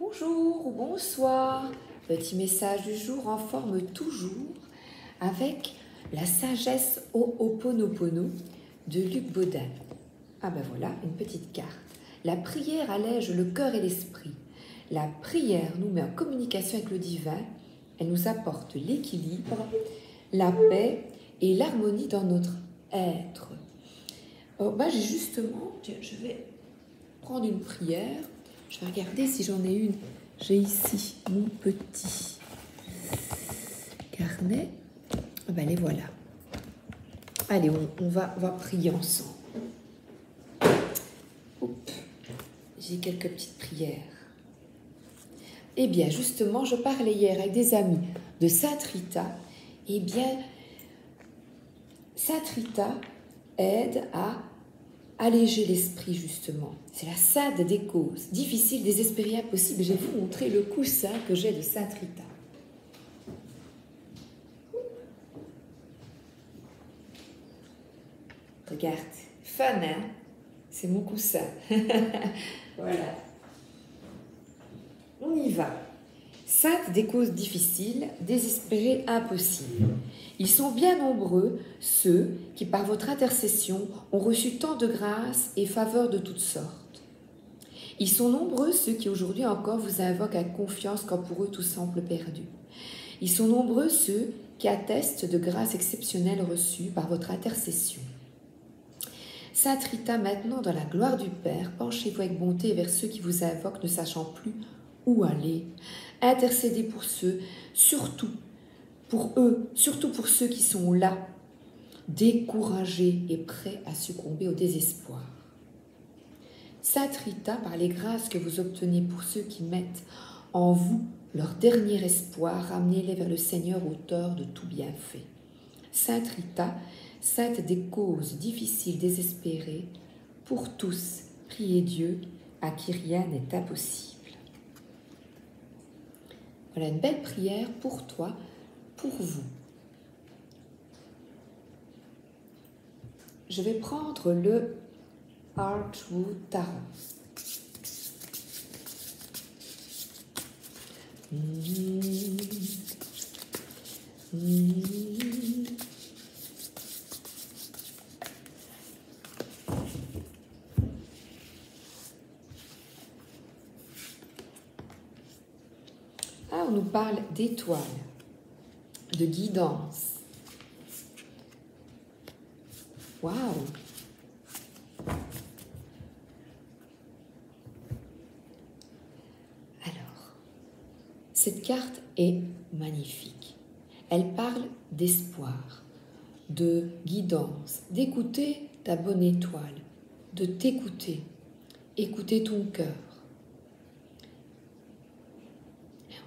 Bonjour ou bonsoir, petit message du jour en forme toujours avec la sagesse Ho'oponopono de Luc Baudin. Ah ben voilà, une petite carte. La prière allège le cœur et l'esprit. La prière nous met en communication avec le divin. Elle nous apporte l'équilibre, la paix et l'harmonie dans notre être. Oh, ben j'ai justement, tiens, je vais prendre une prière. Je vais regarder si j'en ai une. J'ai ici mon petit carnet. Ah ben les voilà. Allez, on va prier ensemble. J'ai quelques petites prières. Eh bien, justement, je parlais hier avec des amis de Sainte Rita. Eh bien, Sainte Rita aide à alléger l'esprit, justement. C'est la sade des causes. Difficile, désespérée, impossible. Je vais vous montrer le coussin que j'ai de Sainte Rita. Regarde, fun, hein? C'est mon coussin. Voilà. On y va. Sainte des causes difficiles, désespérées, impossibles. Ils sont bien nombreux, ceux qui, par votre intercession, ont reçu tant de grâces et faveurs de toutes sortes. Ils sont nombreux, ceux qui aujourd'hui encore vous invoquent avec confiance quand pour eux tout semble perdu. Ils sont nombreux, ceux qui attestent de grâces exceptionnelles reçues par votre intercession. Sainte Rita, maintenant, dans la gloire du Père, penchez-vous avec bonté vers ceux qui vous invoquent, ne sachant plus où aller. Intercédez pour ceux, surtout pour eux, surtout pour ceux qui sont là, découragés et prêts à succomber au désespoir. Sainte Rita, par les grâces que vous obtenez pour ceux qui mettent en vous leur dernier espoir, ramenez-les vers le Seigneur, auteur de tout bienfait. Sainte Rita, sainte des causes difficiles, désespérées, pour tous, priez Dieu, à qui rien n'est impossible. Voilà une belle prière pour toi, pour vous. Je vais prendre le Archwood Tarot. Ah, on nous parle d'étoiles, de guidance. Waouh! Alors, cette carte est magnifique. Elle parle d'espoir, de guidance, d'écouter ta bonne étoile, de t'écouter, écouter ton cœur.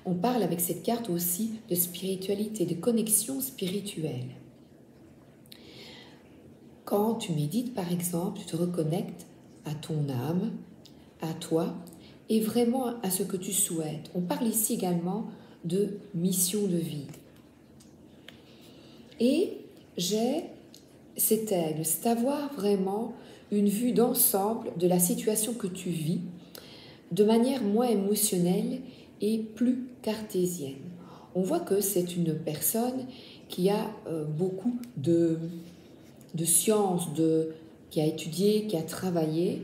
On parle avec cette carte aussi de spiritualité, de connexion spirituelle. Quand tu médites, par exemple, tu te reconnectes à ton âme, à toi, et vraiment à ce que tu souhaites. On parle ici également de mission de vie. Et j'ai cet aigle, c'est avoir vraiment une vue d'ensemble de la situation que tu vis, de manière moins émotionnelle et plus cartésienne. On voit que c'est une personne qui a beaucoup de sciences, qui a étudié, qui a travaillé.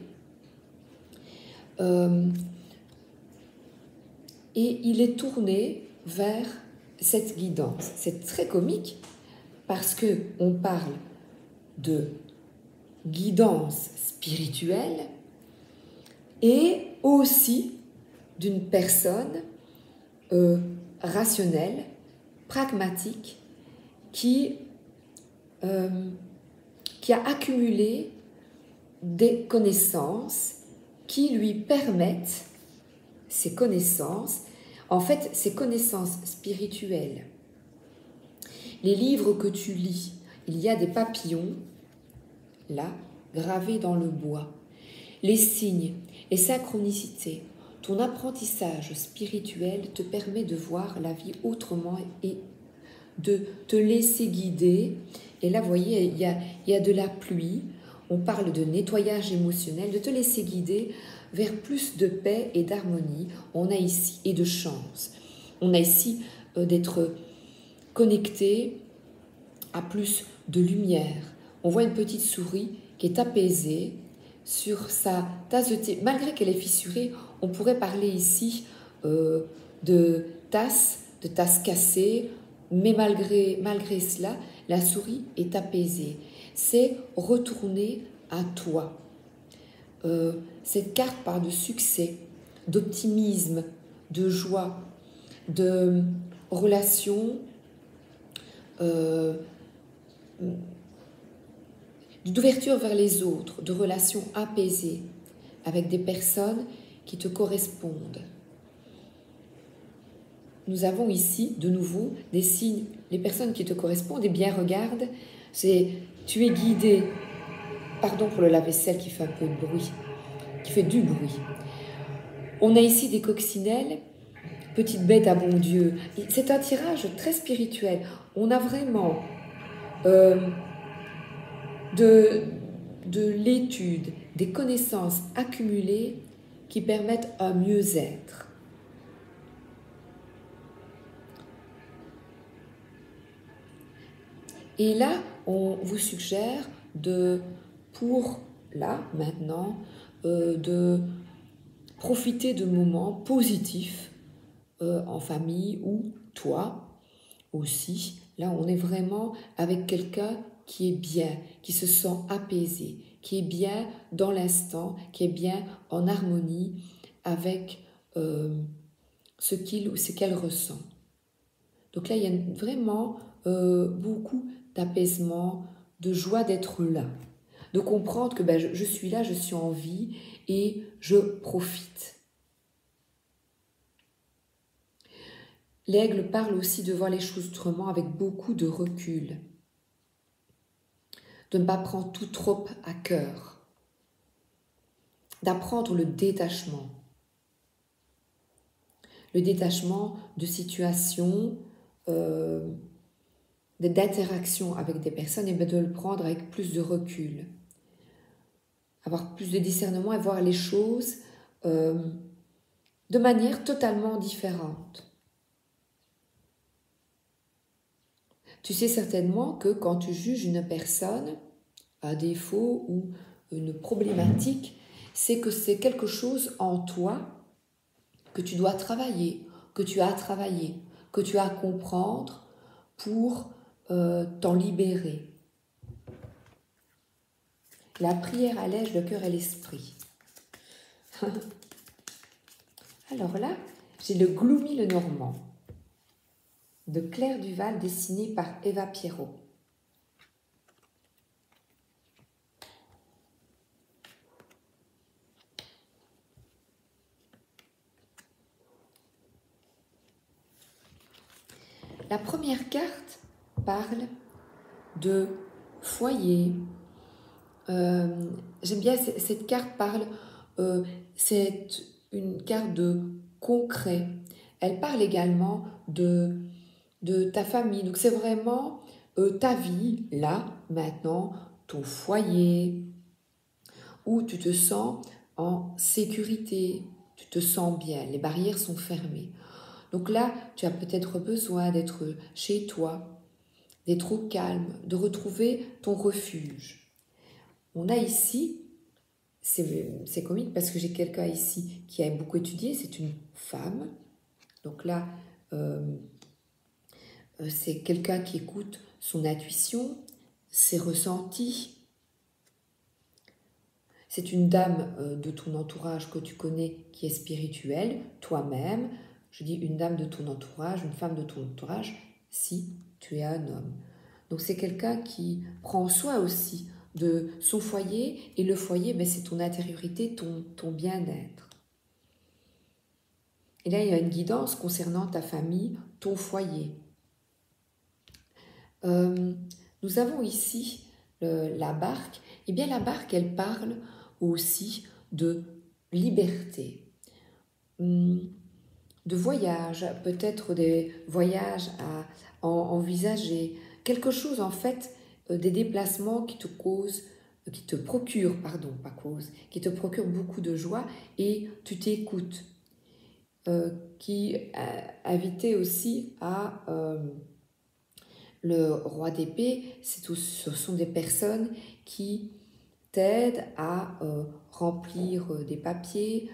Et il est tourné vers cette guidance. C'est très comique parce qu'on parle de guidance spirituelle et aussi d'une personne rationnelle, pragmatique, qui a accumulé des connaissances qui lui permettent, ces connaissances spirituelles. Les livres que tu lis, il y a des papillons, là, gravés dans le bois. Les signes et synchronicités. Ton apprentissage spirituel te permet de voir la vie autrement et de te laisser guider. Et là, vous voyez, il y a de la pluie. On parle de nettoyage émotionnel, de te laisser guider vers plus de paix et d'harmonie. On a ici, et de chance. On a ici d'être connecté à plus de lumière. On voit une petite souris qui est apaisée sur sa tasse de thé. Malgré qu'elle est fissurée, on pourrait parler ici de tasse cassée, mais malgré cela, la souris est apaisée. C'est retourner à toi. Cette carte parle de succès, d'optimisme, de joie, de relations, d'ouverture vers les autres, de relations apaisées avec des personnes qui te correspondent. Nous avons ici, de nouveau, des signes. Les personnes qui te correspondent, et bien regarde, tu es guidé. Pardon pour le lave-vaisselle qui fait un peu de bruit, qui fait du bruit. On a ici des coccinelles, petites bêtes à bon Dieu. C'est un tirage très spirituel. On a vraiment de l'étude, des connaissances accumulées qui permettent un mieux-être. Et là, on vous suggère maintenant, de profiter de moments positifs en famille ou toi aussi. Là, on est vraiment avec quelqu'un qui est bien, qui se sent apaisé, qui est bien dans l'instant, qui est bien en harmonie avec ce qu'il ou ce qu'elle ressent. Donc là, il y a vraiment beaucoup d'apaisement, de joie d'être là, de comprendre que je suis là, je suis en vie et je profite. L'aigle parle aussi de voir les choses autrement avec beaucoup de recul, de ne pas prendre tout trop à cœur, d'apprendre le détachement de situations, d'interaction avec des personnes, et de le prendre avec plus de recul, avoir plus de discernement et voir les choses de manière totalement différente. Tu sais certainement que quand tu juges une personne, un défaut ou une problématique, c'est que c'est quelque chose en toi que tu dois travailler, que tu as travaillé, que tu as à comprendre pour t'en libérer. La prière allège le cœur et l'esprit. Alors là, j'ai le Gloomy le Normand de Claire Duval, dessiné par Eva Pierrot. La première carte parle de foyer. J'aime bien cette carte parle, c'est une carte de concret. Elle parle également de ta famille. Donc c'est vraiment ta vie, là, maintenant, ton foyer, où tu te sens en sécurité, tu te sens bien, les barrières sont fermées. Donc là, tu as peut-être besoin d'être chez toi, d'être au calme, de retrouver ton refuge. On a ici, c'est comique parce que j'ai quelqu'un ici qui a beaucoup étudié, c'est une femme. Donc là, c'est quelqu'un qui écoute son intuition, ses ressentis. C'est une dame de ton entourage que tu connais qui est spirituelle, toi-même. Je dis une dame de ton entourage, une femme de ton entourage, si tu es un homme. Donc c'est quelqu'un qui prend soin aussi de son foyer, et le foyer, c'est ton intériorité, ton bien-être. Et là, il y a une guidance concernant ta famille, ton foyer. Nous avons ici la barque. Eh bien, la barque, elle parle aussi de liberté, de voyage, peut-être des voyages à envisager, quelque chose en fait, des déplacements qui te causent qui te procure, pardon, pas cause, qui te procure beaucoup de joie et tu t'écoutes. Qui invitait aussi à le roi d'épée, ce sont des personnes qui t'aident à remplir des papiers,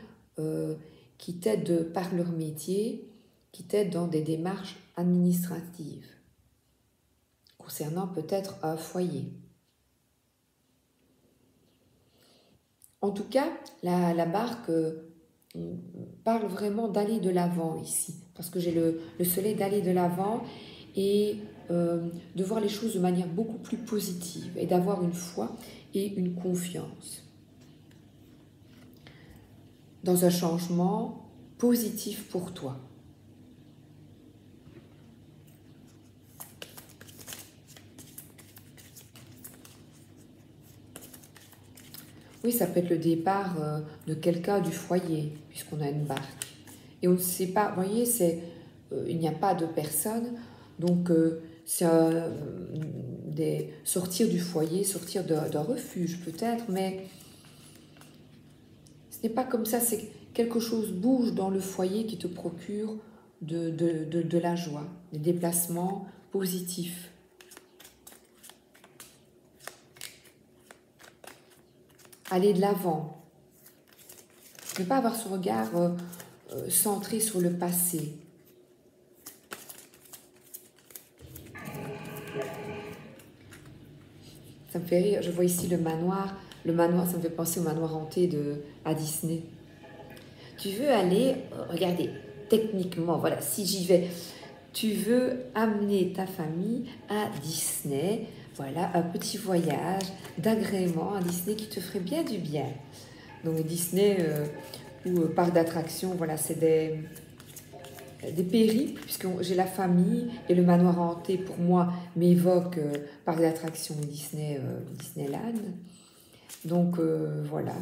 qui t'aident par leur métier, qui t'aident dans des démarches administratives, concernant peut-être un foyer. En tout cas, la barque parle vraiment d'aller de l'avant ici, parce que j'ai le soleil d'aller de l'avant et de voir les choses de manière beaucoup plus positive et d'avoir une foi et une confiance dans un changement positif pour toi. Oui, ça peut être le départ de quelqu'un du foyer, puisqu'on a une barque. Et on ne sait pas, vous voyez, il n'y a pas de personne, donc c'est sortir du foyer, sortir d'un refuge peut-être, mais ce n'est pas comme ça, c'est quelque chose bouge dans le foyer qui te procure de la joie, des déplacements positifs. Aller de l'avant. Ne pas avoir ce regard centré sur le passé. Ça me fait rire, je vois ici le manoir. Le manoir, ça me fait penser au manoir hanté à Disney. Tu veux aller, regardez, techniquement, voilà, si j'y vais, tu veux amener ta famille à Disney, voilà, un petit voyage d'agrément à Disney qui te ferait bien du bien. Donc Disney ou parc d'attractions, voilà, c'est des périples, puisque j'ai la famille et le manoir hanté, pour moi, m'évoque parc d'attractions Disneyland. Donc voilà.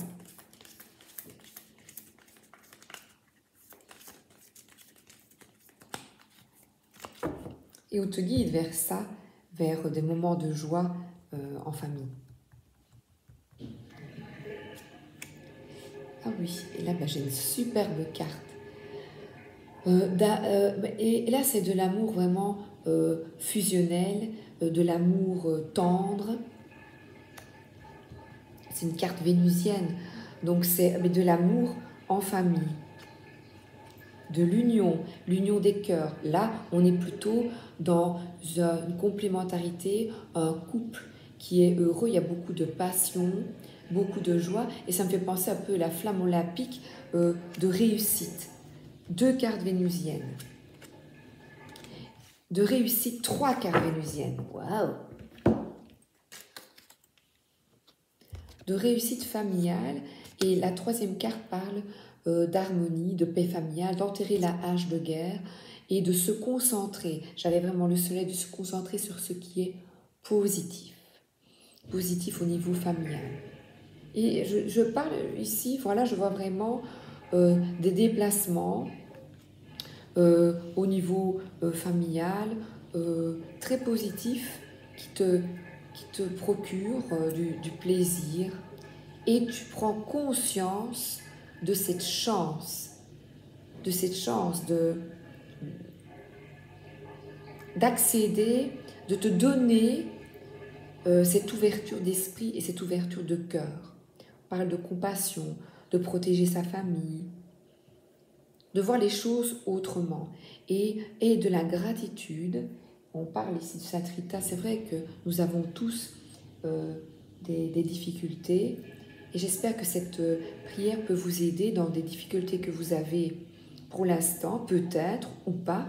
Et on te guide vers ça, vers des moments de joie en famille. Ah oui, et là j'ai une superbe carte. Et là c'est de l'amour vraiment fusionnel, de l'amour tendre. C'est une carte vénusienne, donc c'est de l'amour en famille, de l'union des cœurs. Là, on est plutôt dans une complémentarité, un couple qui est heureux, il y a beaucoup de passion, beaucoup de joie, et ça me fait penser un peu à la flamme olympique de réussite. 2 cartes vénusiennes. De réussite, 3 cartes vénusiennes. Waouh! De réussite familiale, et la 3e carte parle d'harmonie, de paix familiale, d'enterrer la hache de guerre et de se concentrer. J'avais vraiment le soleil, de se concentrer sur ce qui est positif, positif au niveau familial. Et je parle ici, voilà, je vois vraiment des déplacements au niveau familial très positifs qui te procurent du plaisir, et tu prends conscience de cette chance d'accéder, de te donner cette ouverture d'esprit et cette ouverture de cœur. On parle de compassion, de protéger sa famille, de voir les choses autrement et de la gratitude. On parle ici de Satrita, c'est vrai que nous avons tous des difficultés, et j'espère que cette prière peut vous aider dans des difficultés que vous avez pour l'instant, peut-être ou pas,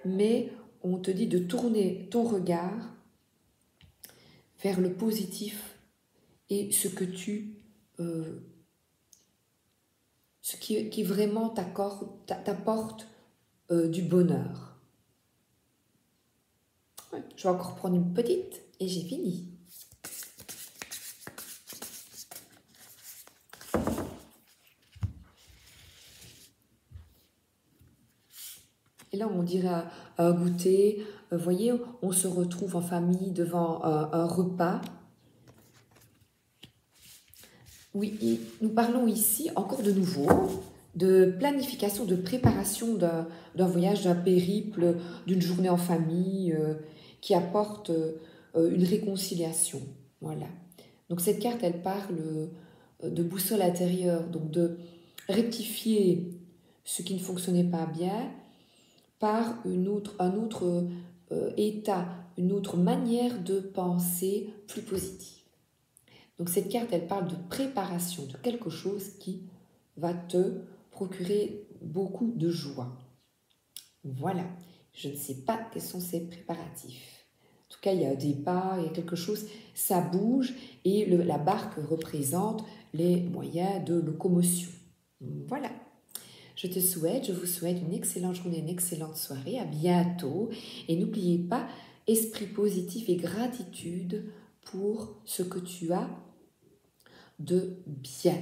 mais on te dit de tourner ton regard vers le positif et ce qui vraiment t'apporte du bonheur. Ouais, je vais encore prendre une petite et j'ai fini. Et là, on dirait un goûter. Vous voyez, on se retrouve en famille devant un repas. Oui, et nous parlons ici, encore de nouveau, de planification, de préparation d'un voyage, d'un périple, d'une journée en famille qui apporte une réconciliation. Voilà. Donc cette carte, elle parle de boussole intérieure, donc de rectifier ce qui ne fonctionnait pas bien par un autre état, une autre manière de penser plus positive. Donc cette carte, elle parle de préparation, de quelque chose qui va te procurer beaucoup de joie. Voilà, je ne sais pas quels sont ces préparatifs. En tout cas, il y a des pas, il y a quelque chose, ça bouge et la barque représente les moyens de locomotion. Voilà. Je vous souhaite une excellente journée, une excellente soirée. À bientôt. Et n'oubliez pas, esprit positif et gratitude pour ce que tu as de bien.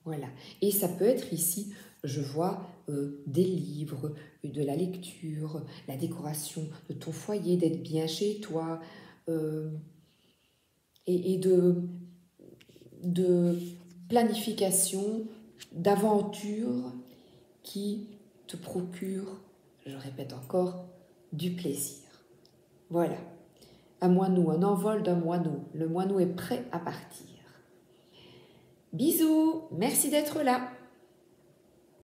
Voilà. Et ça peut être ici, je vois des livres, de la lecture, la décoration de ton foyer, d'être bien chez toi et de planification, d'aventure qui te procure, je répète encore, du plaisir. Voilà. Un moineau, un envol d'un moineau. Le moineau est prêt à partir. Bisous, merci d'être là.